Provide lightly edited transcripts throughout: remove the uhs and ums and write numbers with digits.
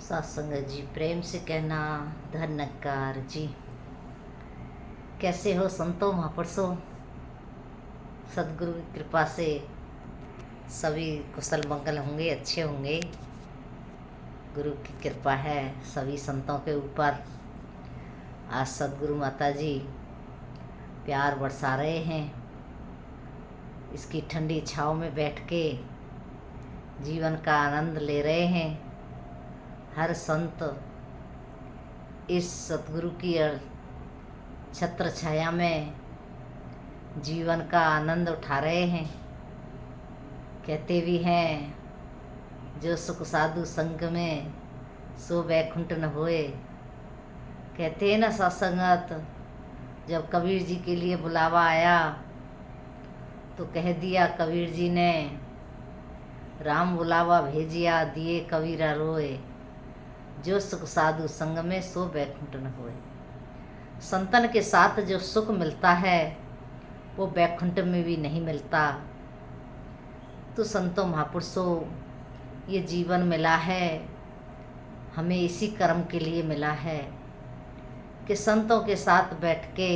सत्संग जी, प्रेम से कहना धन्यकार जी। कैसे हो संतों महापुरुषों? सदगुरु की कृपा से सभी कुशल मंगल होंगे, अच्छे होंगे। गुरु की कृपा है सभी संतों के ऊपर। आज सदगुरु माता जी प्यार बरसा रहे हैं। इसकी ठंडी छाँव में बैठ के जीवन का आनंद ले रहे हैं। हर संत इस सतगुरु की छत्र छाया में जीवन का आनंद उठा रहे हैं। कहते भी हैं, जो सुख साधु संग में सो बैकुंठ न होए। कहते हैं ना सत्संगत, जब कबीर जी के लिए बुलावा आया तो कह दिया कबीर जी ने, राम बुलावा भेजिया दिए कबीरा रोए। जो सुख साधु संग में सो बैकुंठ न होए। संतन के साथ जो सुख मिलता है वो बैकुंठ में भी नहीं मिलता। तो संतों महापुरुषों, ये जीवन मिला है हमें इसी कर्म के लिए मिला है कि संतों के साथ बैठ के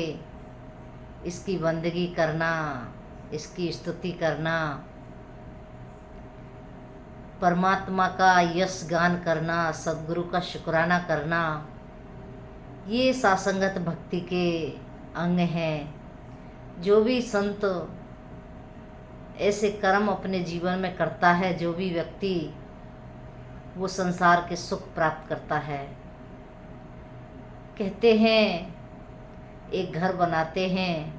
इसकी बंदगी करना, इसकी स्तुति करना, परमात्मा का यश गान करना, सद्गुरु का शुक्राना करना, ये सासंगत भक्ति के अंग हैं। जो भी संत ऐसे कर्म अपने जीवन में करता है, जो भी व्यक्ति, वो संसार के सुख प्राप्त करता है। कहते हैं एक घर बनाते हैं,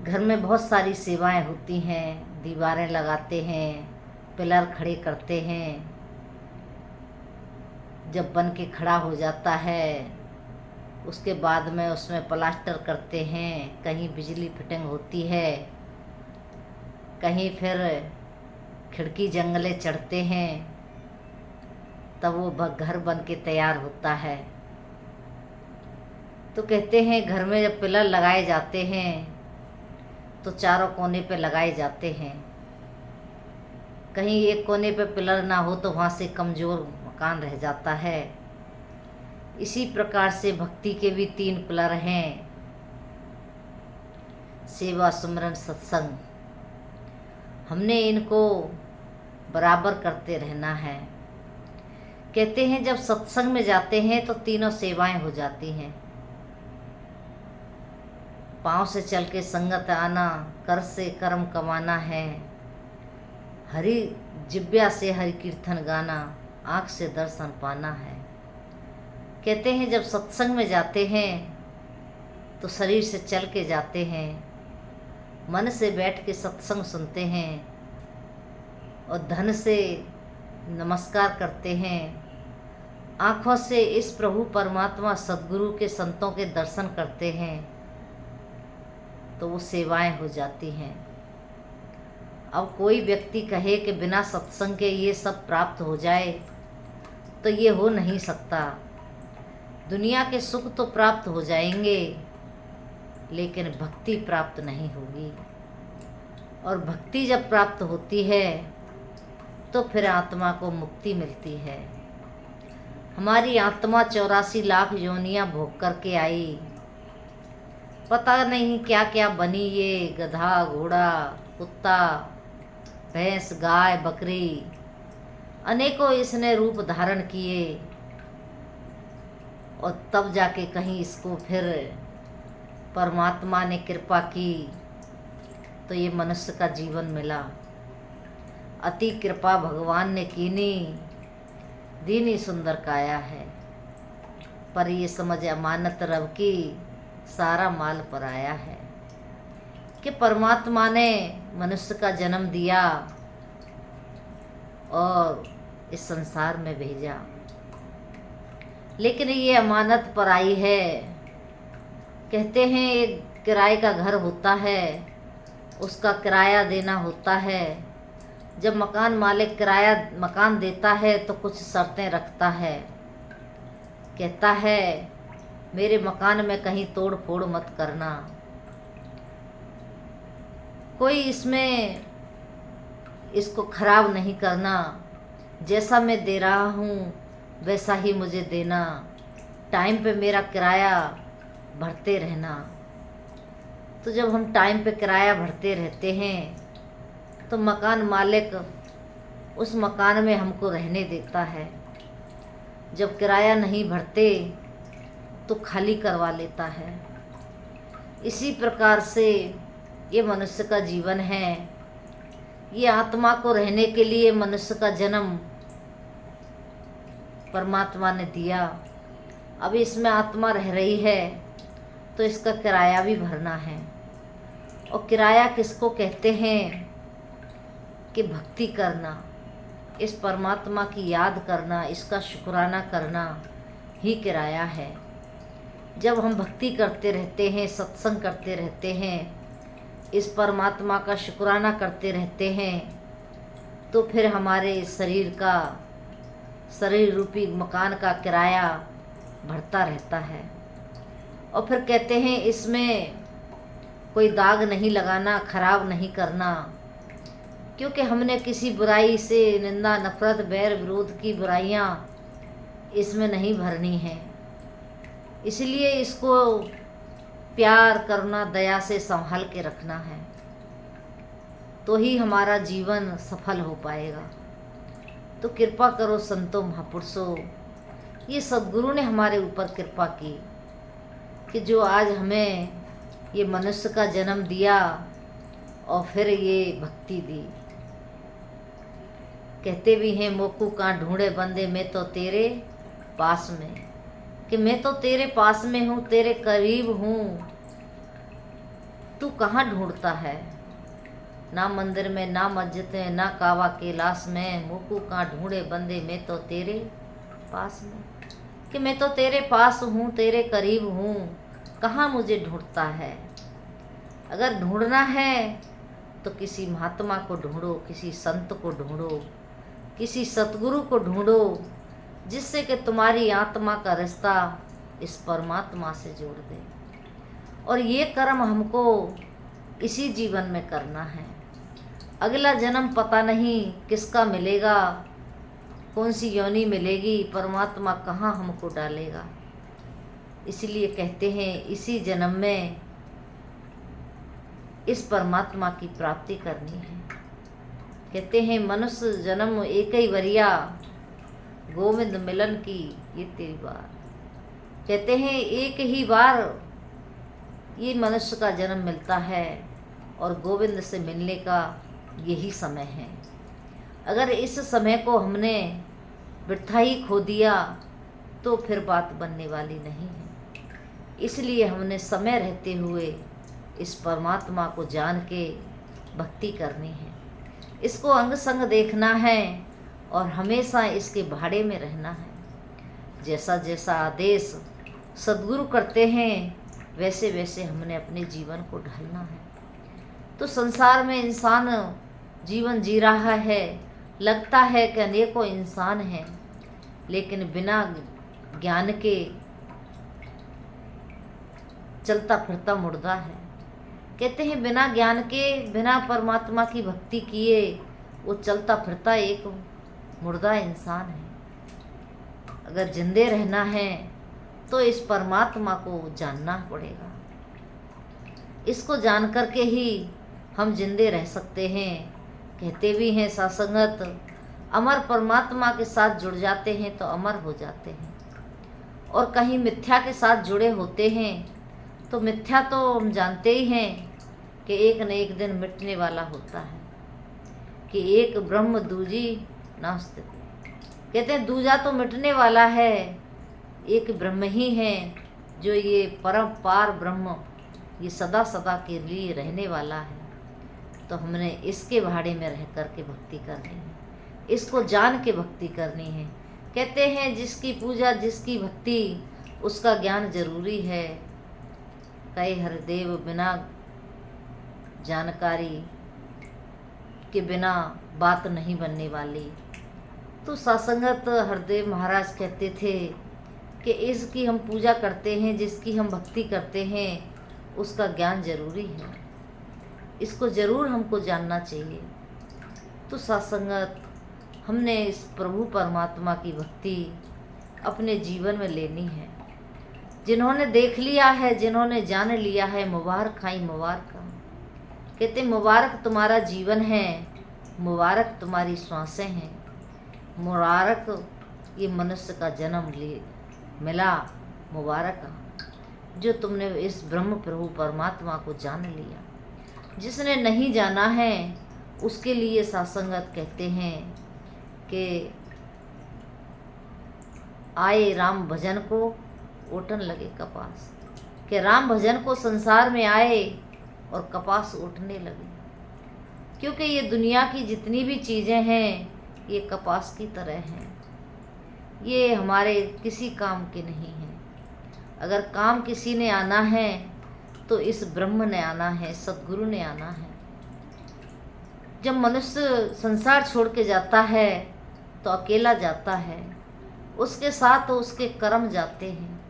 घर में बहुत सारी सेवाएं होती हैं। दीवारें लगाते हैं, पिलर खड़े करते हैं। जब बन के खड़ा हो जाता है उसके बाद में उसमें प्लास्टर करते हैं। कहीं बिजली फिटिंग होती है, कहीं फिर खिड़की जंगले चढ़ते हैं, तब वो घर बन के तैयार होता है। तो कहते हैं घर में जब पिलर लगाए जाते हैं तो चारों कोने पे लगाए जाते हैं। कहीं एक कोने पे पिलर ना हो तो वहाँ से कमज़ोर मकान रह जाता है। इसी प्रकार से भक्ति के भी 3 पिलर हैं, सेवा, सुमरन, सत्संग। हमने इनको बराबर करते रहना है। कहते हैं जब सत्संग में जाते हैं तो तीनों सेवाएं हो जाती हैं। पाँव से चल के संगत आना, कर से कर्म कमाना है, हरि जिब्या से हरि कीर्तन गाना, आँख से दर्शन पाना है। कहते हैं जब सत्संग में जाते हैं तो शरीर से चल के जाते हैं, मन से बैठ के सत्संग सुनते हैं और धन से नमस्कार करते हैं। आँखों से इस प्रभु परमात्मा सद्गुरु के संतों के दर्शन करते हैं, तो वो सेवाएं हो जाती हैं। अब कोई व्यक्ति कहे कि बिना सत्संग के ये सब प्राप्त हो जाए, तो ये हो नहीं सकता। दुनिया के सुख तो प्राप्त हो जाएंगे, लेकिन भक्ति प्राप्त नहीं होगी। और भक्ति जब प्राप्त होती है तो फिर आत्मा को मुक्ति मिलती है। हमारी आत्मा 84 लाख योनियां भोग करके आई, पता नहीं क्या क्या बनी। ये गधा, घोड़ा, कुत्ता, भैंस, गाय, बकरी, अनेकों इसने रूप धारण किए और तब जाके कहीं इसको फिर परमात्मा ने कृपा की तो ये मनुष्य का जीवन मिला। अति कृपा भगवान ने कीनी, दीनी सुंदर काया है। पर ये समझ अमानत रब की, सारा माल पर आया है। कि परमात्मा ने मनुष्य का जन्म दिया और इस संसार में भेजा, लेकिन ये अमानत पर आई है। कहते हैं एक किराए का घर होता है, उसका किराया देना होता है। जब मकान मालिक मकान देता है तो कुछ शर्तें रखता है। कहता है मेरे मकान में कहीं तोड़ फोड़ मत करना, कोई इसमें इसको खराब नहीं करना, जैसा मैं दे रहा हूँ वैसा ही मुझे देना, टाइम पे मेरा किराया भरते रहना। तो जब हम टाइम पे किराया भरते रहते हैं तो मकान मालिक उस मकान में हमको रहने देता है। जब किराया नहीं भरते तो खाली करवा लेता है। इसी प्रकार से ये मनुष्य का जीवन है। ये आत्मा को रहने के लिए मनुष्य का जन्म परमात्मा ने दिया। अब इसमें आत्मा रह रही है तो इसका किराया भी भरना है। और किराया किसको कहते हैं कि भक्ति करना, इस परमात्मा की याद करना, इसका शुक्राना करना ही किराया है। जब हम भक्ति करते रहते हैं, सत्संग करते रहते हैं, इस परमात्मा का शुक्राना करते रहते हैं, तो फिर हमारे शरीर रूपी मकान का किराया भरता रहता है। और फिर कहते हैं इसमें कोई दाग नहीं लगाना, खराब नहीं करना, क्योंकि हमने किसी बुराई से निंदा, नफरत, बैर, विरोध की बुराइयां इसमें नहीं भरनी है। इसलिए इसको प्यार, करुणा, दया से संभाल के रखना है, तो ही हमारा जीवन सफल हो पाएगा। तो कृपा करो संतों, महापुरुषों, ये सद्गुरु ने हमारे ऊपर कृपा की कि जो आज हमें ये मनुष्य का जन्म दिया और फिर ये भक्ति दी। कहते भी हैं मोकू का ढूंढे बंदे, मैं तो तेरे पास में, कि मैं तो तेरे पास में हूँ, तेरे करीब हूँ, तू कहाँ ढूंढता है। ना मंदिर में, ना मस्जिद में, ना कावा कैलाश में, मोकू का ढूंढे बंदे, मैं तो तेरे पास में, कि मैं तो तेरे पास हूँ, तेरे करीब हूँ, कहाँ मुझे ढूंढता है। अगर ढूंढना है तो किसी महात्मा को ढूंढो, किसी संत को ढूंढो, किसी सतगुरु को ढूंढो, जिससे कि तुम्हारी आत्मा का रिश्ता इस परमात्मा से जोड़ दे। और ये कर्म हमको इसी जीवन में करना है। अगला जन्म पता नहीं किसका मिलेगा, कौन सी योनि मिलेगी, परमात्मा कहाँ हमको डालेगा। इसलिए कहते हैं इसी जन्म में इस परमात्मा की प्राप्ति करनी है। कहते हैं मनुष्य जन्म एक ही वरिया, गोविंद मिलन की ये तेरी बार। कहते हैं एक ही बार ये मनुष्य का जन्म मिलता है और गोविंद से मिलने का यही समय है। अगर इस समय को हमने वृथा ही खो दिया तो फिर बात बनने वाली नहीं है। इसलिए हमने समय रहते हुए इस परमात्मा को जान के भक्ति करनी है, इसको अंग संग देखना है और हमेशा इसके भाड़े में रहना है। जैसा जैसा आदेश सद्गुरु करते हैं वैसे वैसे हमने अपने जीवन को ढालना है। तो संसार में इंसान जीवन जी रहा है, लगता है कि अनेकों इंसान हैं, लेकिन बिना ज्ञान के चलता फिरता मुर्दा है। कहते हैं बिना ज्ञान के, बिना परमात्मा की भक्ति किए वो चलता फिरता एक मुर्दा इंसान है। अगर जिंदे रहना है तो इस परमात्मा को जानना पड़ेगा। इसको जान करके ही हम जिंदे रह सकते हैं। कहते भी हैं सत्संगत, अमर परमात्मा के साथ जुड़ जाते हैं तो अमर हो जाते हैं। और कहीं मिथ्या के साथ जुड़े होते हैं तो मिथ्या तो हम जानते ही हैं कि एक न एक दिन मिटने वाला होता है, कि एक ब्रह्म दूजी नास्ति। कहते हैं दूजा तो मिटने वाला है, एक ब्रह्म ही है जो ये परम पार ब्रह्म, ये सदा सदा के लिए रहने वाला है। तो हमने इसके भाड़े में रह कर के भक्ति करनी है, इसको जान के भक्ति करनी है। कहते हैं जिसकी पूजा जिसकी भक्ति उसका ज्ञान जरूरी है। कहे हरदेव बिना जानकारी के बिना बात नहीं बनने वाली। तो सत्संगत हरदेव महाराज कहते थे कि इसकी हम पूजा करते हैं, जिसकी हम भक्ति करते हैं, उसका ज्ञान जरूरी है, इसको ज़रूर हमको जानना चाहिए। तो सत्संगत हमने इस प्रभु परमात्मा की भक्ति अपने जीवन में लेनी है। जिन्होंने देख लिया है, जिन्होंने जान लिया है, मुबारक खाई मुबारक। कहते मुबारक तुम्हारा जीवन है, मुबारक तुम्हारी श्वासें हैं, मुबारक ये मनुष्य का जन्म मिला, मुबारक जो तुमने इस ब्रह्म प्रभु परमात्मा को जान लिया। जिसने नहीं जाना है उसके लिए सासंगत कहते हैं कि आए राम भजन को ओटन लगे कपास, कि राम भजन को संसार में आए और कपास ओटने लगे। क्योंकि ये दुनिया की जितनी भी चीज़ें हैं ये कपास की तरह हैं, ये हमारे किसी काम के नहीं हैं। अगर काम किसी ने आना है तो इस ब्रह्म ने आना है, सद्गुरु ने आना है। जब मनुष्य संसार छोड़ के जाता है तो अकेला जाता है, उसके साथ तो उसके कर्म जाते हैं,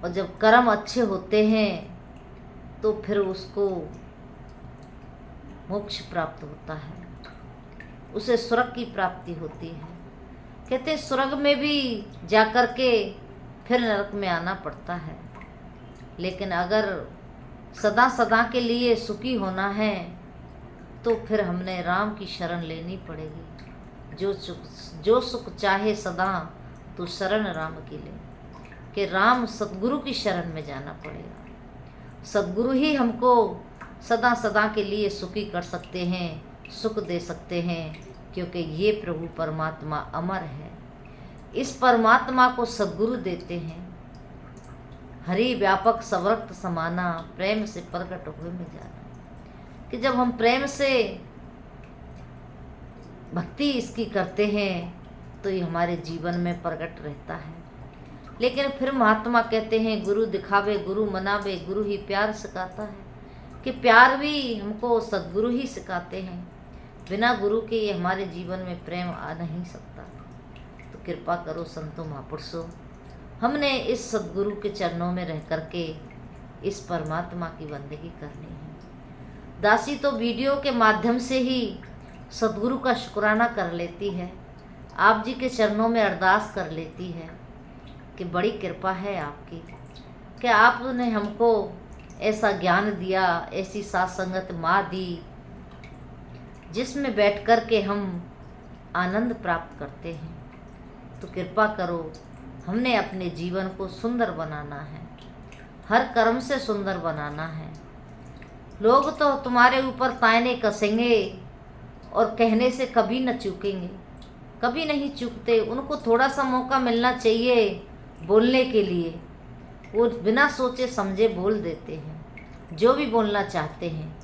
और जब कर्म अच्छे होते हैं तो फिर उसको मोक्ष प्राप्त होता है, उसे स्वर्ग की प्राप्ति होती है। कहते स्वर्ग में भी जाकर के फिर नरक में आना पड़ता है, लेकिन अगर सदा सदा के लिए सुखी होना है तो फिर हमने राम की शरण लेनी पड़ेगी। जो सुख चाहे सदा तो शरण राम की ले, कि राम सद्गुरु की शरण में जाना पड़ेगा। सद्गुरु ही हमको सदा सदा के लिए सुखी कर सकते हैं, सुख दे सकते हैं, क्योंकि ये प्रभु परमात्मा अमर है। इस परमात्मा को सद्गुरु देते हैं। हरि व्यापक सवरक्त समाना, प्रेम से प्रकट हुए में जाना, कि जब हम प्रेम से भक्ति इसकी करते हैं तो ये हमारे जीवन में प्रकट रहता है। लेकिन फिर महात्मा कहते हैं गुरु दिखावे गुरु मनावे, गुरु ही प्यार सिखाता है, कि प्यार भी हमको सद्गुरु ही सिखाते हैं। बिना गुरु के ये हमारे जीवन में प्रेम आ नहीं सकता। तो कृपा करो संतों महापुरुषों, हमने इस सद्गुरु के चरणों में रह करके इस परमात्मा की बंदगी करनी है। दासी तो वीडियो के माध्यम से ही सद्गुरु का शुक्राना कर लेती है, आप जी के चरणों में अरदास कर लेती है कि बड़ी कृपा है आपकी, कि आपने हमको ऐसा ज्ञान दिया, ऐसी साथ संगत माँ दी जिसमें बैठ कर के हम आनंद प्राप्त करते हैं। तो कृपा करो, हमने अपने जीवन को सुंदर बनाना है, हर कर्म से सुंदर बनाना है। लोग तो तुम्हारे ऊपर ताने कसेंगे और कहने से कभी न चूकेंगे, कभी नहीं चूकते। उनको थोड़ा सा मौका मिलना चाहिए बोलने के लिए, वो बिना सोचे समझे बोल देते हैं जो भी बोलना चाहते हैं,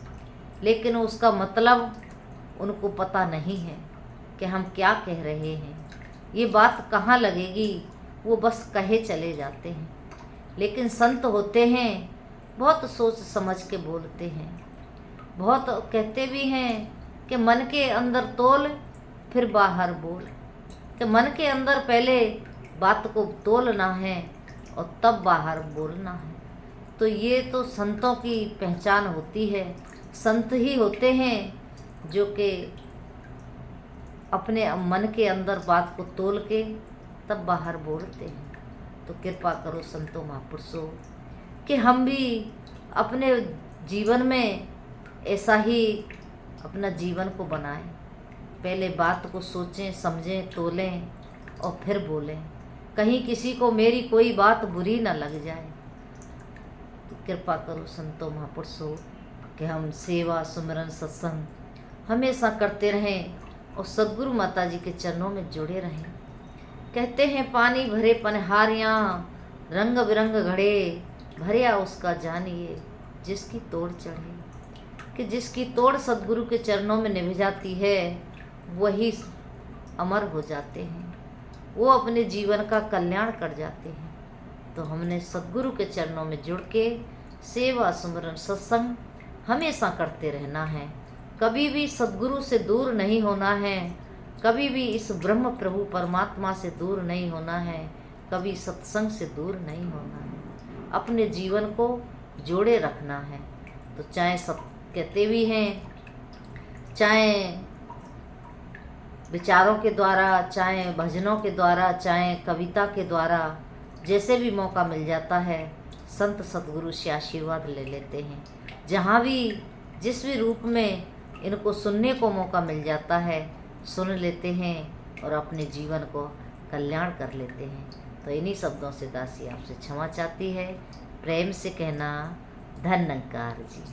लेकिन उसका मतलब उनको पता नहीं है कि हम क्या कह रहे हैं, ये बात कहाँ लगेगी, वो बस कहे चले जाते हैं। लेकिन संत होते हैं बहुत सोच समझ के बोलते हैं, बहुत कहते भी हैं कि मन के अंदर तोल फिर बाहर बोल, कि मन के अंदर पहले बात को तोलना है और तब बाहर बोलना है। तो ये तो संतों की पहचान होती है। संत ही होते हैं जो कि अपने मन के अंदर बात को तोल के तब बाहर बोलते हैं। तो कृपा करो संतों महापुरुषों कि हम भी अपने जीवन में ऐसा ही अपना जीवन को बनाएं। पहले बात को सोचें, समझें, तोलें और फिर बोलें, कहीं किसी को मेरी कोई बात बुरी ना लग जाए। तो कृपा करो संतों महापुरुषों कि हम सेवा सुमिरन सत्संग हमेशा करते रहें और सद्गुरु माता जी के चरणों में जुड़े रहें। कहते हैं पानी भरे पनहारियाँ, रंग बिरंग घड़े, भरिया उसका जानिए जिसकी तोड़ चढ़े, कि जिसकी तोड़ सद्गुरु के चरणों में निभ जाती है वही अमर हो जाते हैं, वो अपने जीवन का कल्याण कर जाते हैं। तो हमने सद्गुरु के चरणों में जुड़ के सेवा सुमिरन सत्संग हमेशा करते रहना है, कभी भी सद्गुरु से दूर नहीं होना है, कभी भी इस ब्रह्म प्रभु परमात्मा से दूर नहीं होना है, कभी सत्संग से दूर नहीं होना है, अपने जीवन को जोड़े रखना है। तो चाहे सब कहते भी हैं, चाहे विचारों के द्वारा, चाहे भजनों के द्वारा, चाहे कविता के द्वारा, जैसे भी मौका मिल जाता है संत सद्गुरु से आशीर्वाद ले लेते हैं। जहाँ भी जिस भी रूप में इनको सुनने को मौका मिल जाता है सुन लेते हैं और अपने जीवन को कल्याण कर लेते हैं। तो इन्हीं शब्दों से दासी आपसे क्षमा चाहती है। प्रेम से कहना, धन्यकार जी।